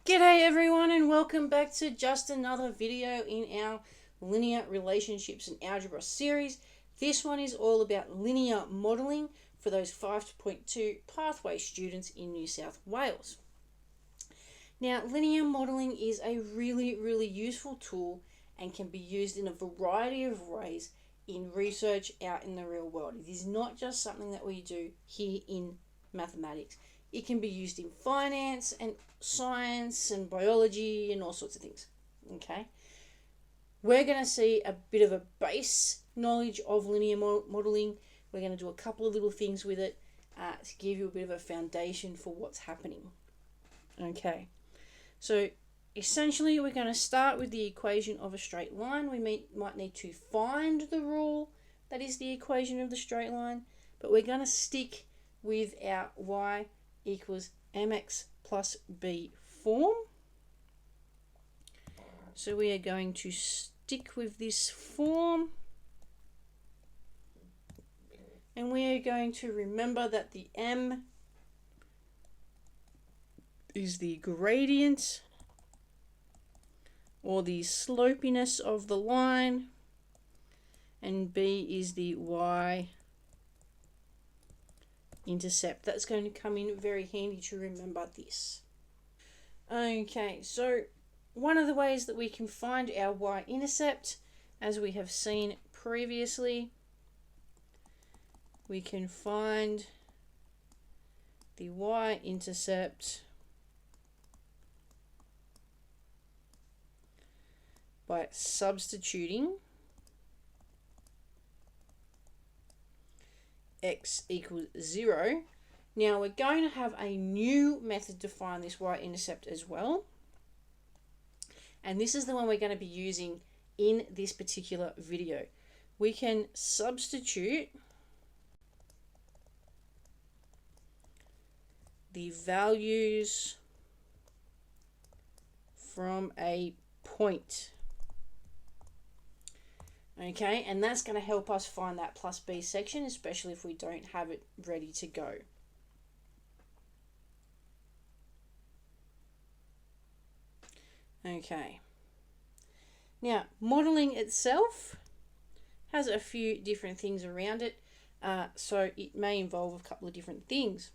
G'day everyone and welcome back to just another video in our linear relationships and algebra series. This one is all about linear modelling for those 5.2 pathway students in New South Wales. Now, linear modelling is a really useful tool and can be used in a variety of ways in research out in the real world. It is not just something that we do here in mathematics. It can be used in finance and science and biology and all sorts of things. Okay, we're going to see a bit of a base knowledge of linear modelling. We're going to do a couple of little things with it to give you a bit of a foundation for what's happening. Okay, so essentially we're going to start with the equation of a straight line. We might need to find the rule that is the equation of the straight line, but we're going to stick with our y equals mx plus b form. So we are going to stick with this form, and we are going to remember that the m is the gradient or the slopiness of the line, and b is the y-intercept. That's going to come in very handy to remember this. Okay, so one of the ways that we can find our y-intercept, as we have seen previously, we can find the y-intercept by substituting x equals 0. Now we're going to have a new method to find this y-intercept as well, and this is the one we're going to be using in this particular video. We can substitute the values from a point. Okay, and that's going to help us find that plus b section, especially if we don't have it ready to go. Okay, now modelling itself has a few different things around it, so it may involve a couple of different things.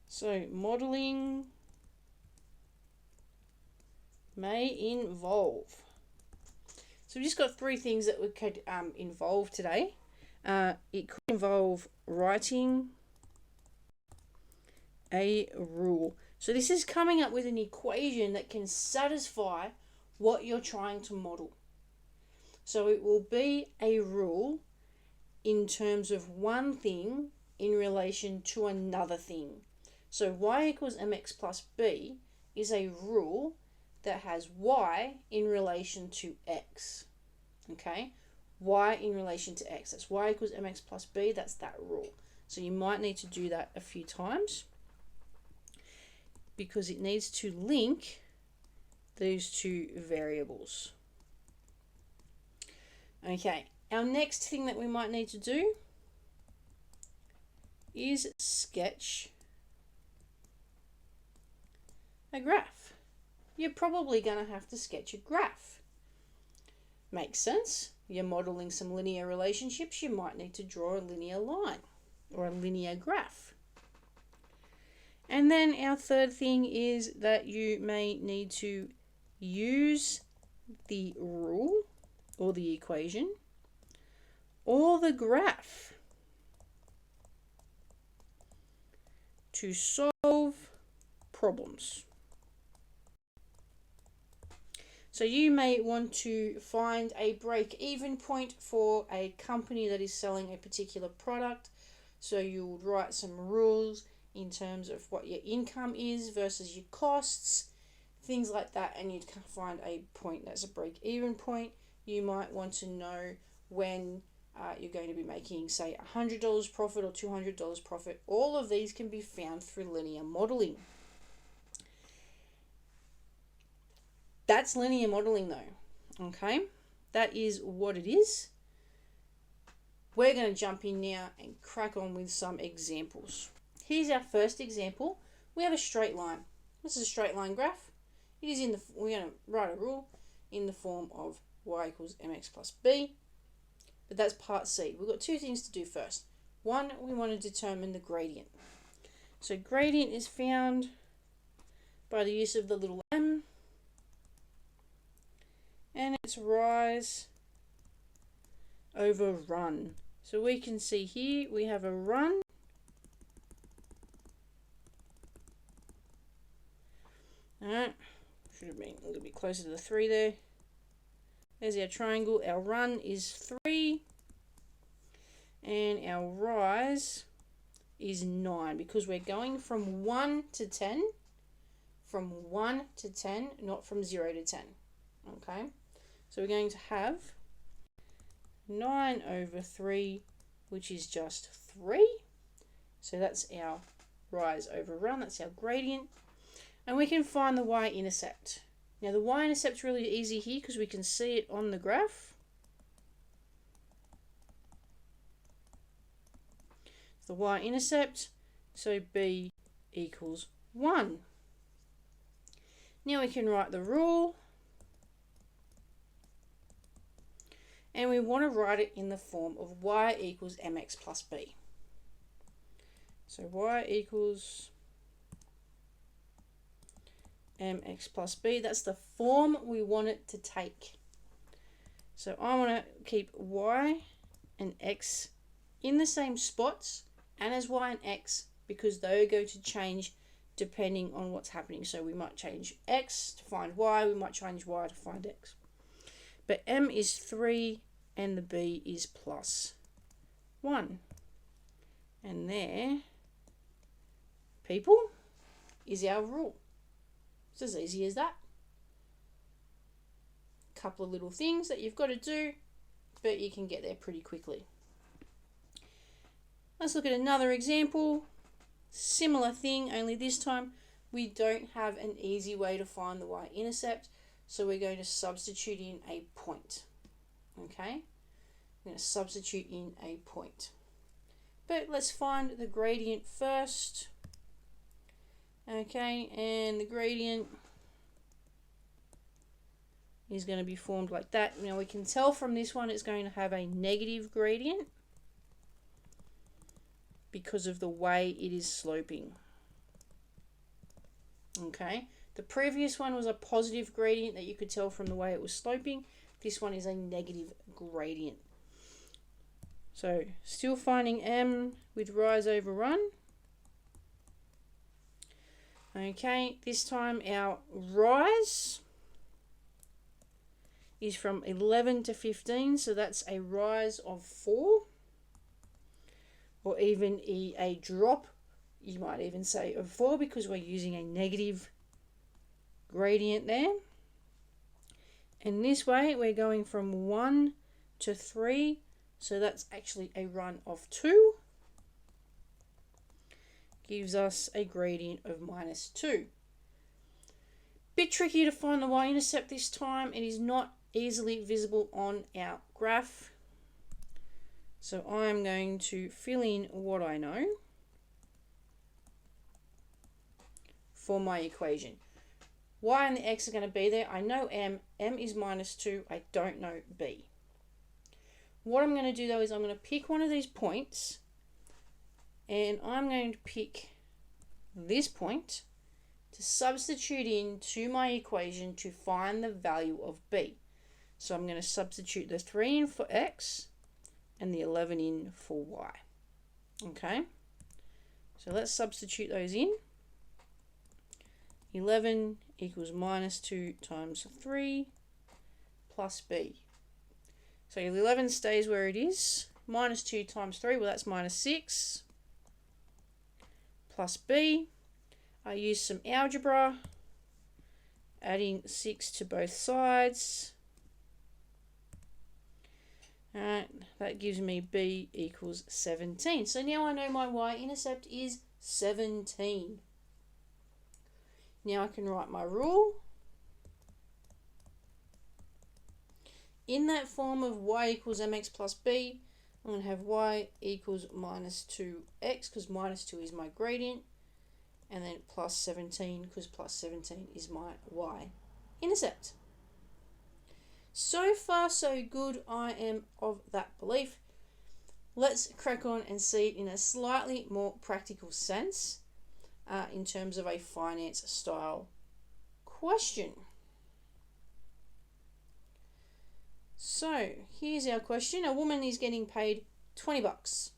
So modelling may involve, so we've just got three things that we could involve today. It could involve writing a rule. So this is coming up with an equation that can satisfy what you're trying to model. So it will be a rule in terms of one thing in relation to another thing. So y equals mx plus b is a rule that has y in relation to x. Okay, y in relation to x. That's y equals mx plus b. That's that rule. So you might need to do that a few times because it needs to link those two variables. Okay, our next thing that we might need to do is sketch a graph. You're probably going to have to sketch a graph. Makes sense. You're modeling some linear relationships. You might need to draw a linear line or a linear graph. And then our third thing is that you may need to use the rule or the equation or the graph to solve problems. So you may want to find a break-even point for a company that is selling a particular product. So you would write some rules in terms of what your income is versus your costs, things like that, and you'd find a point that's a break-even point. You might want to know when you're going to be making, say, $100 profit or $200 profit. All of these can be found through linear modelling. That's linear modelling though, okay? That is what it is. We're going to jump in now and crack on with some examples. Here's our first example we have a straight line. This is a straight line graph. It is we're going to write a rule in the form of y equals mx plus b. But that's part C. We've got two things to do first. One, we want to determine the gradient. So gradient is found by the use of the little m, and it's rise over run. So we can see here we have a run. Alright, should have been a little bit closer to the 3 there. There's our triangle. Our run is 3 and our rise is 9 because we're going from 1 to 10. From 1 to 10, not from 0 to 10. Okay, so we're going to have 9 over 3, which is just 3. So that's our rise over run, that's our gradient. And we can find the y-intercept. Now the y-intercept's really easy here because we can see it on the graph. The y-intercept, so b equals 1. Now we can write the rule. And we want to write it in the form of y equals mx plus b. So y equals mx plus b. That's the form we want it to take. So I want to keep y and x in the same spots and as y and x because they're going to change depending on what's happening. So we might change x to find y, we might change y to find x. But m is 3 and the b is plus 1. And there, people, is our rule. It's as easy as that. Couple of little things that you've got to do, but you can get there pretty quickly. Let's look at another example. Similar thing, only this time we don't have an easy way to find the y-intercept, so we're going to substitute in a point. Okay, I'm going to substitute in a point. But let's find the gradient first. Okay, and the gradient is going to be formed like that. Now we can tell from this one it's going to have a negative gradient because of the way it is sloping. Okay, the previous one was a positive gradient that you could tell from the way it was sloping. This one is a negative gradient. So still finding m with rise over run. Okay, this time our rise is from 11 to 15, so that's a rise of 4. Or even a drop, you might even say, of 4 because we're using a negative gradient there. And this way we're going from 1 to 3, so that's actually a run of 2. Gives us a gradient of -2. Bit tricky to find the y-intercept this time. It is not easily visible on our graph. So I'm going to fill in what I know for my equation. Y and the x are going to be there. I know m. M is -2. I don't know b. What I'm going to do though is I'm going to pick one of these points and I'm going to pick this point to substitute into my equation to find the value of b. So I'm going to substitute the 3 in for x and the 11 in for y. Okay, so let's substitute those in. 11 equals -2 times 3 plus b. So 11 stays where it is. -2 times 3, well that's -6. Plus b. I use some algebra, adding 6 to both sides. Alright, that gives me b equals 17. So now I know my y-intercept is 17. Now I can write my rule. In that form of y equals mx plus b, I'm going to have y equals -2x because -2 is my gradient. and then plus 17, because plus 17 is my y-intercept. So far so good, I am of that belief. Let's crack on and see it in a slightly more practical sense in terms of a finance style question. So here's our question. A woman is getting paid $20.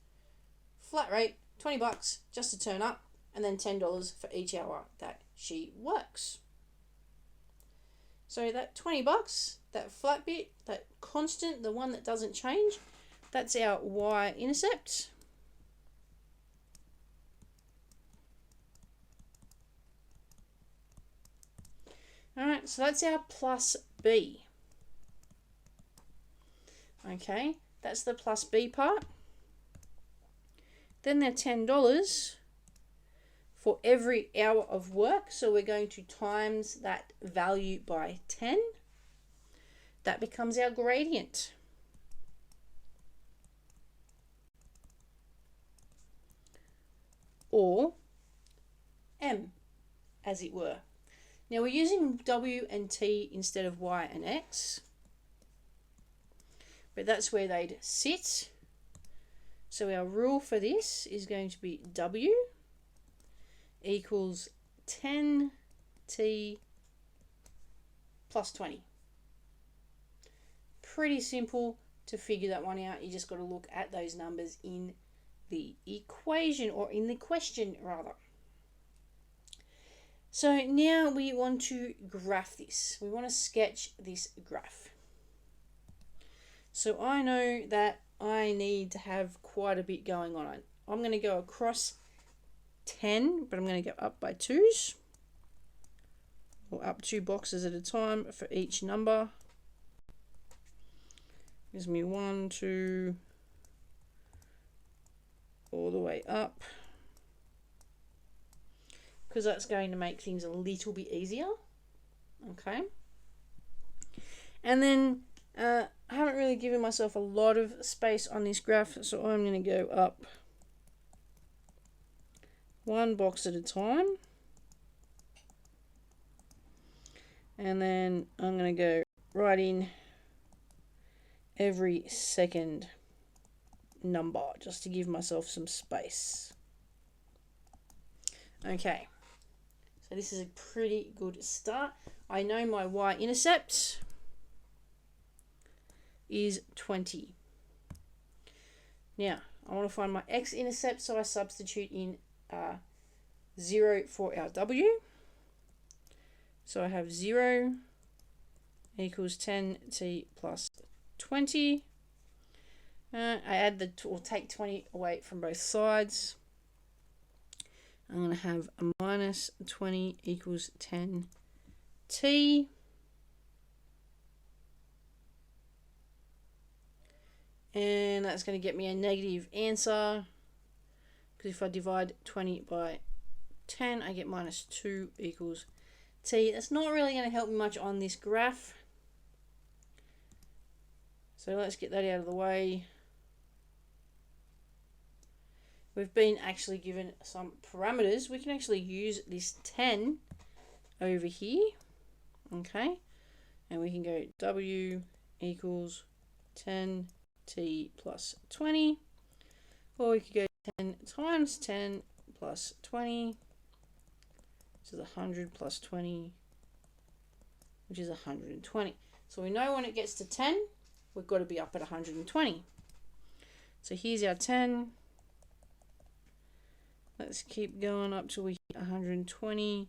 Flat rate, $20 just to turn up, and then $10 for each hour that she works. So that $20, that flat bit, that constant, the one that doesn't change, that's our y-intercept. Alright, so that's our plus b. Okay, that's the plus b part. Then they're $10 for every hour of work. So we're going to times that value by 10. That becomes our gradient. Or m, as it were. Now we're using w and t instead of y and x, but that's where they'd sit. So our rule for this is going to be w equals 10t plus 20. Pretty simple to figure that one out. You just got to look at those numbers in the equation, or in the question rather. So now we want to graph this. We want to sketch this graph. So I know that I need to have quite a bit going on. I'm going to go across 10, but I'm going to go up by 2s, or up 2 boxes at a time for each number. Gives me 1, 2, all the way up, because that's going to make things a little bit easier. Okay, and then I haven't really given myself a lot of space on this graph, so I'm going to go up 1 box at a time, and then I'm going to go right in every second number just to give myself some space. Okay, so this is a pretty good start. I know my y-intercept is 20. Now I want to find my x-intercept, so I substitute in 0 for our w. So I have 0 equals 10t plus 20. I add or take 20 away from both sides. I'm going to have a minus 20 equals 10t. And that's going to get me a negative answer, because if I divide 20 by 10, I get minus 2 equals t. That's not really going to help me much on this graph. So let's get that out of the way. We've been actually given some parameters. We can actually use this 10 over here. Okay. And we can go w equals 10t plus 20. Or we could go 10 times 10 plus 20. Which is 100 plus 20. Which is 120. So we know when it gets to 10, we've got to be up at 120. So here's our 10. Let's keep going up till we hit 120,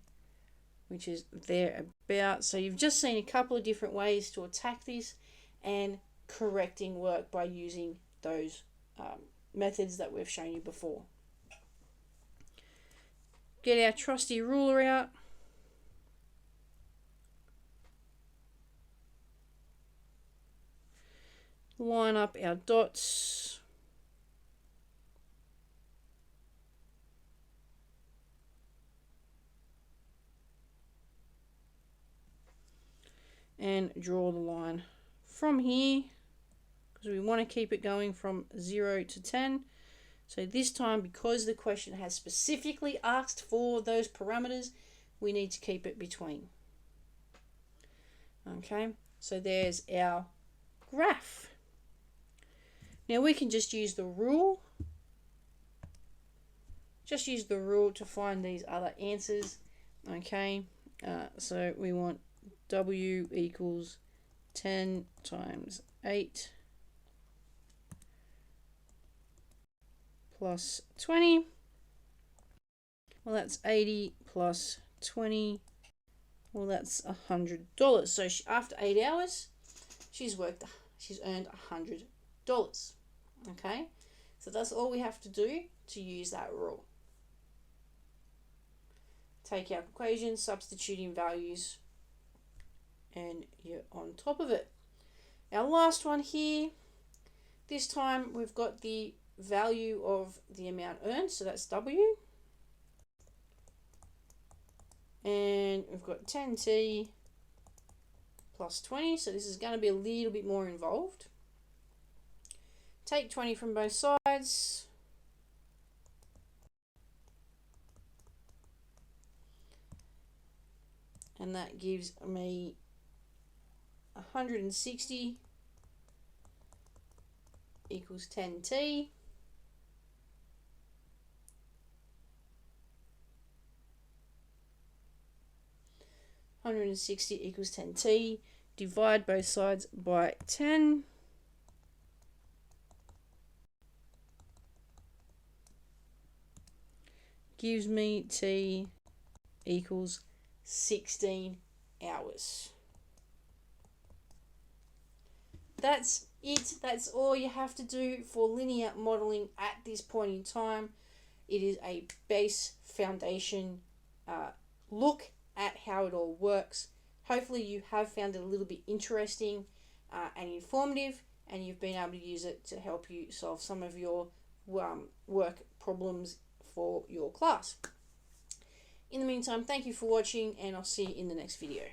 which is thereabout. So you've just seen a couple of different ways to attack this, and correcting work by using those methods that we've shown you before. Get our trusty ruler out. Line up our dots. And draw the line from here, because we want to keep it going from 0 to 10. So this time, because the question has specifically asked for those parameters, we need to keep it between. Okay, so there's our graph. Now we can just use the rule. Just use the rule to find these other answers. Okay, so we want W equals 10 times 8 plus 20. Well, that's 80 plus 20. Well, that's $100. So after 8 hours, she's earned $100. Okay, so that's all we have to do to use that rule. Take our equation, substitute in values, and you're on top of it. Our last one here, this time we've got the value of the amount earned, so that's W. And we've got 10t plus 20, so this is going to be a little bit more involved. Take 20 from both sides. And that gives me 160 equals 10t. equals 10t. Divide both sides by 10. Gives me t equals 16 hours. That's it. That's all you have to do for linear modeling at this point in time. It is a base foundation look at how it all works. Hopefully you have found it a little bit interesting and informative, and you've been able to use it to help you solve some of your work problems for your class. In the meantime, thank you for watching, and I'll see you in the next video.